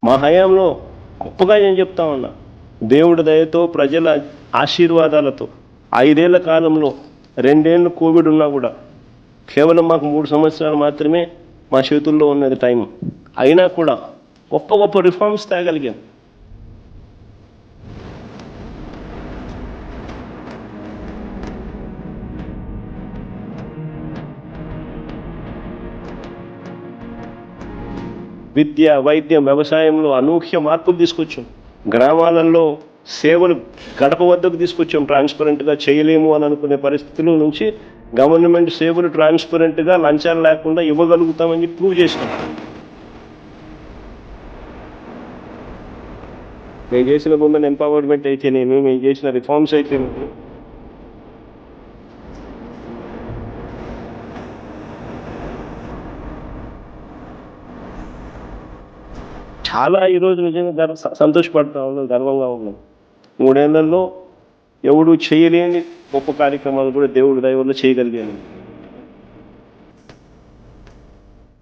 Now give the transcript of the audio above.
మా హయాంలో గొప్పగా నేను చెప్తా ఉన్నా, దేవుడి దయతో ప్రజల ఆశీర్వాదాలతో 5 ఏళ్ల కాలంలో 2 ఏళ్ళు కోవిడ్ ఉన్నా కూడా కేవలం మాకు 3 సంవత్సరాలు మాత్రమే మా చేతుల్లో ఉన్నది టైం. అయినా కూడా గొప్ప గొప్ప రిఫార్మ్స్ తేగలిగాం. విద్య, వైద్యం, వ్యవసాయంలో అనూహ్య మార్పులు తీసుకొచ్చాం. గ్రామాలలో సేవలు గడప వద్దకు తీసుకొచ్చాం. ట్రాన్స్పరెంట్గా చేయలేము అని అనుకునే పరిస్థితుల నుంచి గవర్నమెంట్ సేవలు ట్రాన్స్పరెంట్గా లంచాలు లేకుండా ఇవ్వగలుగుతామని ప్రూవ్ చేసినాం. మేము చేసిన ఉమెన్ ఎంపవర్మెంట్ అయితేనేమి, మేము చేసిన రిఫార్మ్స్ అయితేనేమి, చాలా ఈరోజు నిజంగా సంతోషపడతా ఉన్నాం, గర్వంగా ఉన్నాం. 3 ఏళ్లలో ఎవడు చేయలేని గొప్ప కార్యక్రమాలు కూడా దేవుడి దయ వల్ల చేయగలిగాను.